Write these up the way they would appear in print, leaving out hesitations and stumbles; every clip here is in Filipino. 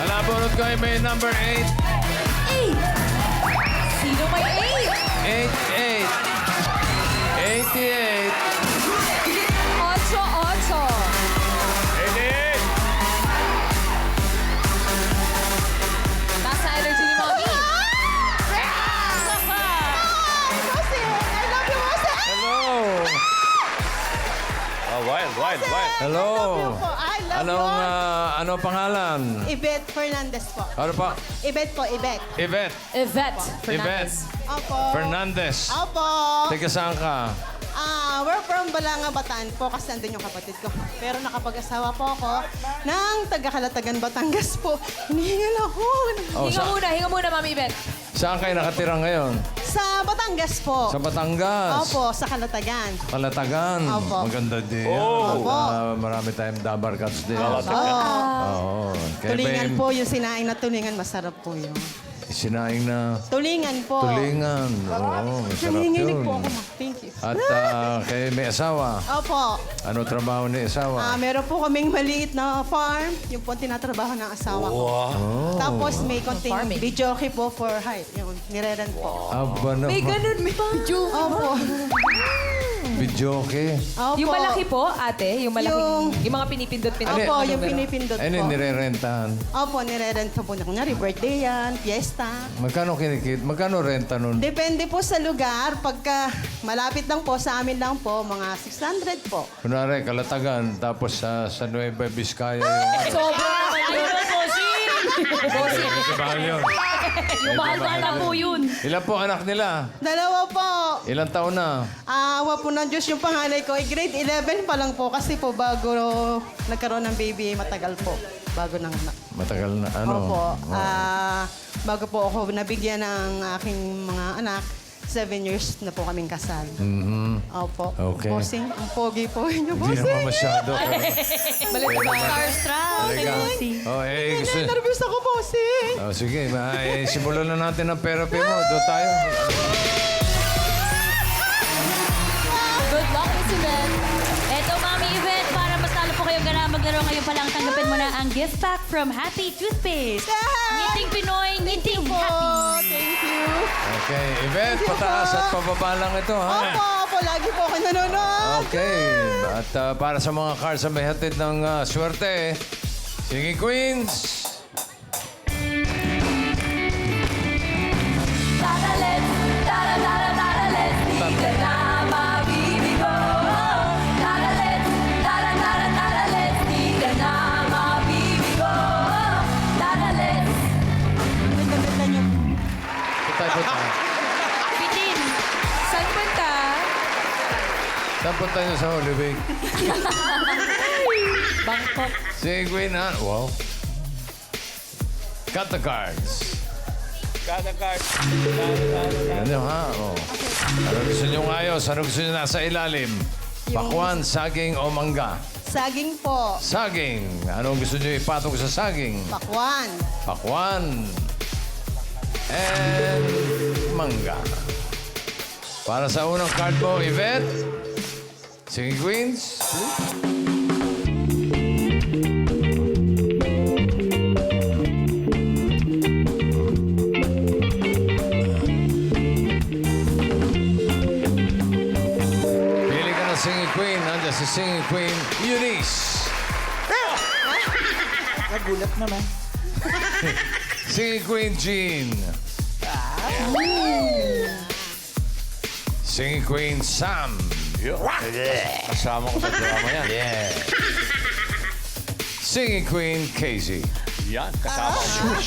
Alabunot ko ay may number 8. 8! Sino may 88. 8? 88. Nasa energy ni Mommy. Hello. Oh, wild. Hello. I love you. Ano pangalan? Yvette Fernandez po. Ano pa? Yvette po, Yvette. Yvette. Yvette Fernandez. Opo. Fernandez. Opo. Teka, saan ka? We're from Balanga, Bataan po kasi nandun yung kapatid ko. Pero nakapag-asawa po ako ng taga-Kalatagan, Batangas po. Hinihingal ako. Hinga muna, Mami Yvette. Saan kayo nakatira ngayon? Sa Batangas po. Sa Batangas. Opo, sa Kalatagan. Kalatagan. Opo. Maganda din. Oh. At, marami tayong dabar cuts din. Oo. Oo. Kaya Tulingan babe, po, yung sinaing na tulingan, masarap po yun. Sinaing na Tulingan po. tulingan. Oo, masarap Nanginginig yun. po ako, ma. Thank you. At kayo may asawa. Opo. Ano trabaho ni asawa? Meron po kaming maliit na farm. Yung po ang tinatrabaho ng asawa ko. Tapos may konting Farming. videoke po for height. Yung nire-rent po. Aba naman. May ganun pa. Opo. Videoke. Opo. Yung malaki po, ate? Yung malaking... Yung mga pinipindot-pindot. Opo, na yung numero. pinipindot Ano po. yung nire-rentahan? Opo, nire-rent ko po. Kunyari, birthday yan, fiesta. Magkano kinikit? Magkano renta nun? Depende po sa lugar. Pagka malapit lang po, sa amin lang po, mga 600 po. Kunwari, Kalatagan, tapos sa Nueva Vizcaya yung... Sobrang naman yun. Bossing. Mahal yun. Yung mahal po yun. Ilan po anak nila? Dalawa po. Ilang taon na? Awa po ng Diyos yung panganay ko. Grade 11 pa lang po kasi po bago nagkaroon ng baby, matagal po. Bago nang anak. Matagal na. Ano? Opo. Bago po ako nabigyan ng aking mga anak, 7 years na po kaming kasal. Mhm. Opo. Okay. Bossing, ang pogi po niyo, Hindi bossing. naman masyado. Balik ba? Starstruck. Halika. Oh, gusto... Nervous ako, bossing. Oh, sige, simulan na natin ang therapy mo. Doon tayo. Good luck, Miss Yvette. Eto, Mami Yvette, para mas talo po kayong gana maglaro ngayon pa lang, tanggapin mo na ang gift pack from Happy Toothpaste. Ngiting Pinoy, ngiting happy. Thank you. Okay, Yvette, pataas at pababa lang ito, ha? Opo, lagi po ako nanonood. Okay. At para sa mga cards na may hatid ng swerte, Singing Queens. Tara-let's, tara-tara-tara-let's, di ka na mabibigo. Tara-let's, tara-tara-tara-let's, di ka na mabibigo. Tara-let's. Ang ganda niyo. Punta. Bitin. Saan punta? Saan punta niyo sa Holy Week? Bangkok. Singing Queen, ha? Wow. Cut the cards. Kada card. Ano, ha? Oh. Ano gusto niyo ayos? Ano gusto niyo nasa ilalim? Pakwan, saging o mangga? Saging po. Saging. Ano gusto niyo ipatong sa saging? Pakwan. Pakwan. And mangga. Para sa unang card mo, Yvette. Singing Queens. Pili ka ng Singing Queen. Nandiyan si Singing Queen, Eunice. Nagulat naman. Singing Queen, Jean. Singing Queen, Sam. Kasama ko sa drama yan. Yeah. Singing Queen, Casey. Yan, kasama ko.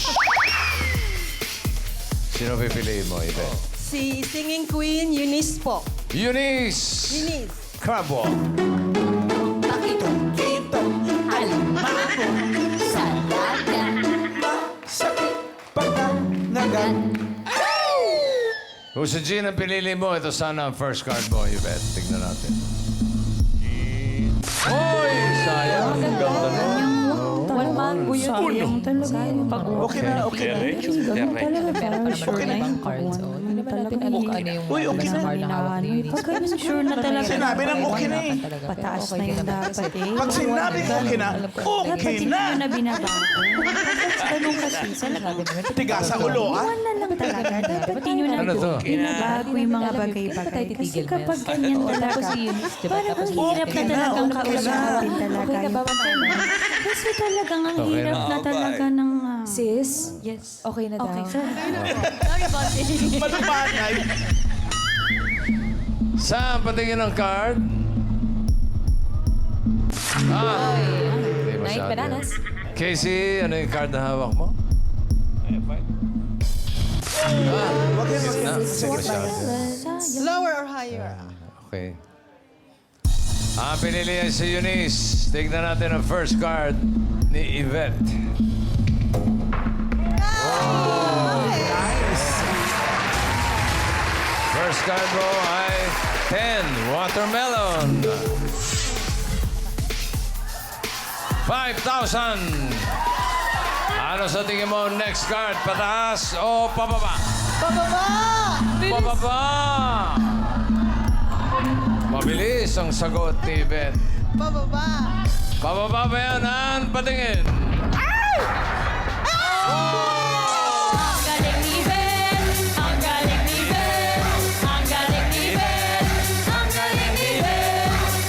Sino pipiliin mo, Yvette? Si Singing Queen, Eunice po. Eunice. Eunice. Crab walk. Alimango sa dagat. Sakit pagkanagan. Kung si Jean ang pinili mo, ito sana ang first card mo, Yvette. Tignan natin. Oy! Sayang. Ang ganda nun. Mango yun. Sayang talaga. Okay na, okay na. Ganun talaga. Parang sure Okay na na. yung cards. Oh, hindi naman natin alam kung ano yung Uy, okay na. Pag ganun, sure na talaga. Sinabi ng okay na eh. Pataas na yung dapat eh. Pag sinabing okay na, okay Dapat hindi na. mo na binabago. Dapat ganun Tigas ang ulo, ah. Wala lang talaga. Dapat yun lang. Ano to? Binabago yung mga bagay-bagay. Kasi kapag ganyan talaga, parang ang hirap na talagang kausapin talaga yung pangalan. Kasi talagang ang Okay hirap na. na talaga ng... Sis, Yes. okay na daw. Okay, sorry. Sorry about it. Malumanay. Saan patingin ang card? Hindi Nine masyado. bananas. Casey, ano yung card na hawak mo? Wag yan, wag yan. Hindi masyado. Lower or higher? Okay. Pinili yan si Eunice. Tignan natin ang first card ni Yvette. First card mo ay 10, watermelon. 5,000. Ano sa tingin mo next card? Pataas o pababa? Pababa! Pababa! Mabilis ang sagot ni Yvette. Pababa! Pababa ba yan? An? Patingin. Ang galing ni Ben! Ang galing ni Ben! Ang galing ni Ben! Ang galing ni Ben!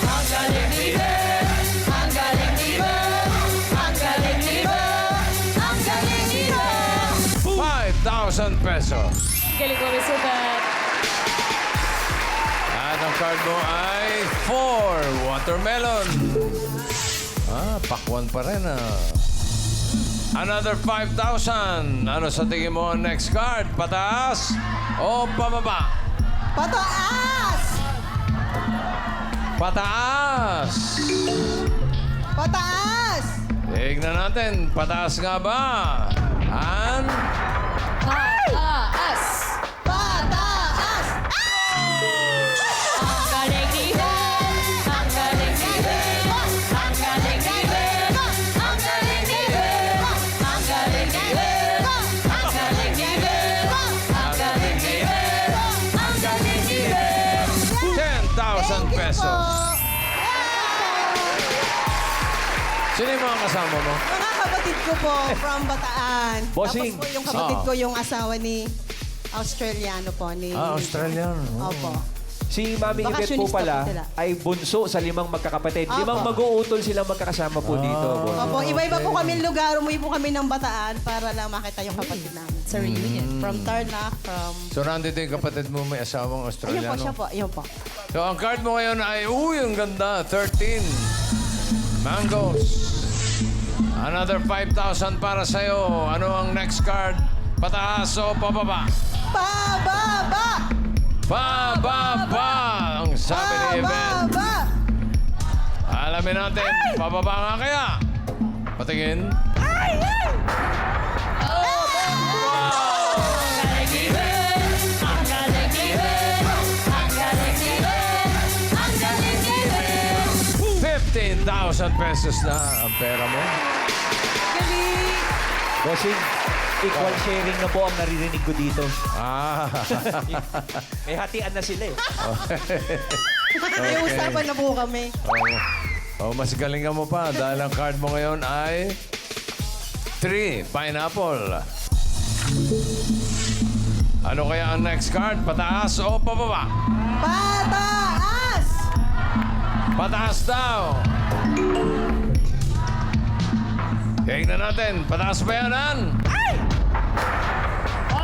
Ang galing ni Ben! Ang galing ni Ben! Ang galing ni Ben! Ang galing ni Ben! 5,000 pesos. Galing ko, Miss Yvette. At ang card mo ay 4, watermelon. Pakwan pa rin Another 5,000. Ano sa tingin mo ang next card? Pataas o pababa? Pataas! Pataas! Pataas! Tignan natin, pataas nga ba? An? Pataas! Pataas! Ang galing ni Ben! Ang galing ni Ben! Ang galing ni Ben! Ang galing ni Ben! Ang galing ni Ben! Ang galing ni Ben! Ang galing ni Ben! Ang galing ni Ben! 10,000 pesos. Sino yung mga kasama mo? Mga kapatid ko po from Bataan. Bossing. Tapos po yung kapatid ko yung asawa ni Australiano po. Ni Australian. Opo. Si Mami Yvette po Bakasyonista po pala sila. ay bunso sa 5 magkakapatid. Apo. 5 mag-uutol silang magkakasama po dito. boss. Opo, iba-iba po kami lugar. Umuwi po kami ng Bataan para lang makita yung kapatid namin. Sa reunion. From Tarlac, from... So, nandito yung kapatid mo may asawang Ayun po, Australiano. siya po. Ayun po. So, ang card mo ngayon ay, ang ganda, 13. Mangoes. Another 5,000 para sa'yo. Ano ang next card? Pataas o pababa? Pababa! Pababa! Ang sabi ni Yvette. Pababa! Alamin natin, pababa nga kaya? Patingin. Ang galing ni Ben! Ang galing ni Ben! Ang galing ni Ben! Ang galing ni Ben! 15,000 pesos na ang pera mo. Bossing, equal sharing na po ang naririnig ko dito. May hatian na sila eh. May usapan na po kami. Mas galingan mo pa dahil ang card mo ngayon ay 3, pineapple. Ano kaya ang next card? Pataas o pababa? Pataas! Pataas daw. Tingnan natin. Pataas ba yan, An? Ang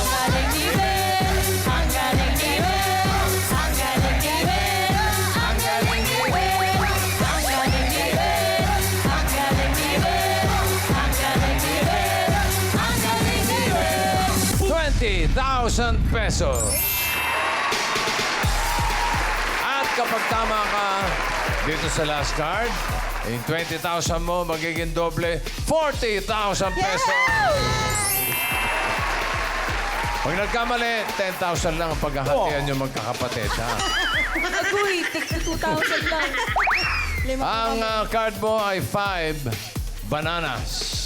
galing ni Ben! Ang galing ni Ben! Ang galing ni Ben! Ang galing ni Ben! Ang galing ni Ben! Ang galing ni Ben! Ang galing ni Ben! Ang galing ni Ben! 20,000 pesos. At kapag tama ka dito sa last card, yung 20,000 mo magiging doble, 40,000 pesos. Pag nagkamali, 10,000 lang ang paghahatian yung magkakapatid, ha? Agoy, take 2,000 lang. Ang card mo ay 5 bananas.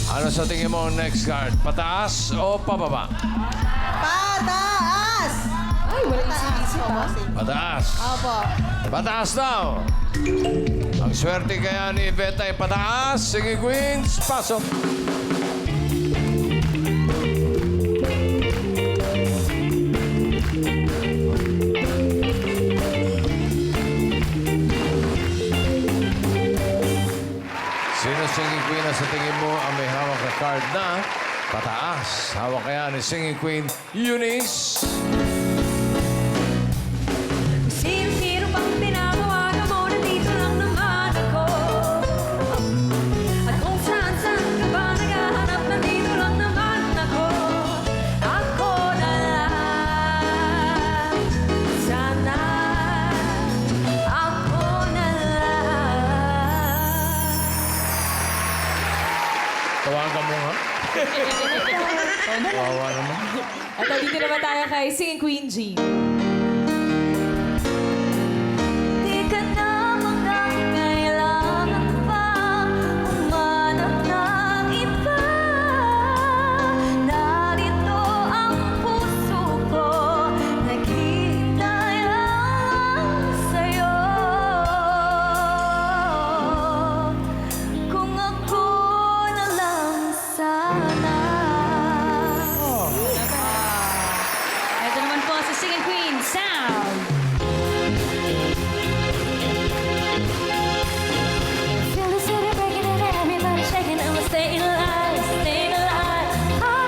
Ano sa tingin mo ang next card? Pataas o pababa? Pataas! Ay, wala Pataas isip-isip po, ha. bossing. Pataas. Opo. Pataas daw. Ang swerte kaya ni Yvette ay pataas. Sige, Queens, pasok. Sino singing queen na sa tingin mo ang may hawak na card na pataas? Hawak kaya ni singing queen Eunice. Sino pang tinatawa na mo, nandito lang naman ako. At kung saan ka ba naghahanap, nandito lang naman ako. Ako na lang, sana ako na lang. Tawagan mo nga. Kawawa naman. At dito naman tayo kay Singing Queen Jean. Di ka na magkakailangan pa umanap ng iba. Narito ang puso ko, naghihintay lang sa'yo. Kung ako na lang sana. Ito naman po si Singing Queen, Sound. Feel the city breaking and everybody shaking and we're staying alive, staying alive. Staying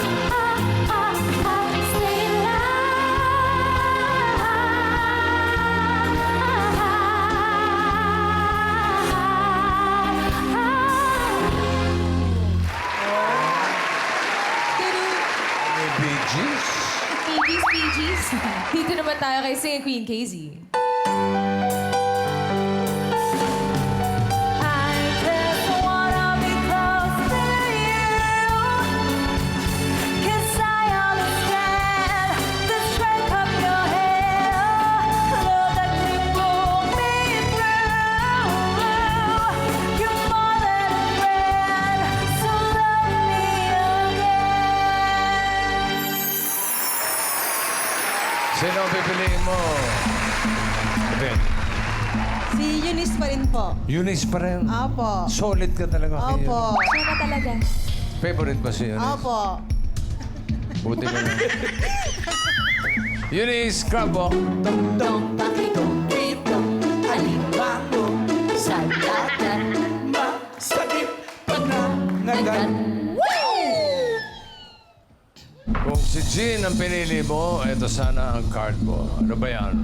May Bee Gees. PGs. Dito naman tayo kay Singing Queen Casey. I just wanna be close to you, 'cause I understand the strength of your hand, love that you pull me through. You're more than a friend, so love me again. Sino ang pipiliin mo? Yvette. Si Eunice pa rin po. Eunice pa rin. Opo. Solid ka talaga. kay Opo. Eunice. Siya na talaga. Favorite ba si Eunice? Opo. Buti mo na. Eunice, crab walk. Dong pakitong ritong alimango sa lahat Masakit panangagan. Kung si Jean ang pinili mo, ito sana ang card mo. Ano ba yan?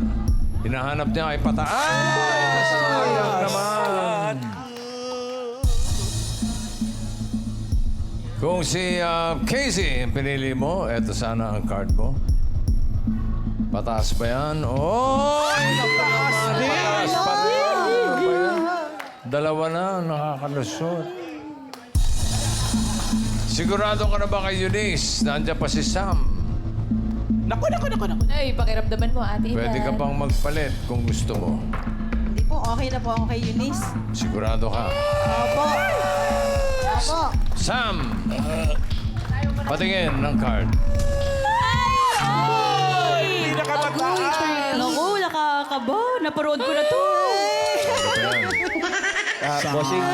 Hinahanap niya ay pataas! Sayang naman! Kung si Casey ang pinili mo, ito sana ang card mo. Pataas ba yan? Oh! Pataas pa rin! Ano ba yan? Dalawa na, nakakalusot. Sigurado ka na ba kay Eunice? Nandiyan pa si Sam. Naku. Ay, pakiramdaman mo, Ate Ivan. Pwede ka pang magpalit kung gusto mo. Hindi po, okay na po ako kay Eunice. Sigurado ka. Opo. Opo. Sam! Patingin ng card. Naku, nakakaba. Naparoon ko na to. Bossing,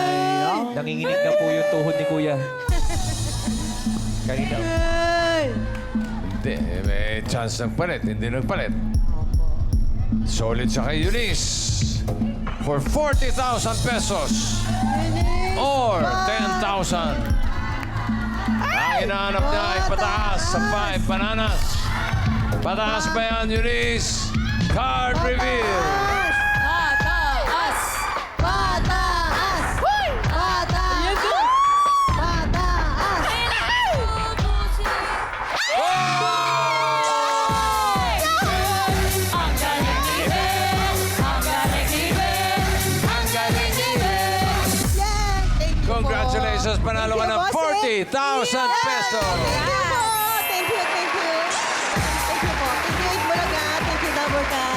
nanginginig na po yung tuhod ni Kuya. Kanina. Hindi, may chance nagpalit. Hindi nagpalit. Solid siya kay Eunice. For 40,000 pesos. Or 10,000. Ang hinahanap niya ay pataas sa 5 bananas. Pataas ba yan, Eunice? Card reveal. Pataas! Pataas! Pataas! Pataas! Ang galing ni Ben! Ang galing ni Ben! Ang galing ni Ben! Yeah! Thank you po. Congratulations, panalo ka ng 40,000 pesos. Thank you po. Thank you. Thank you po. Thank you, Bulaga. Thank you, Double Cup.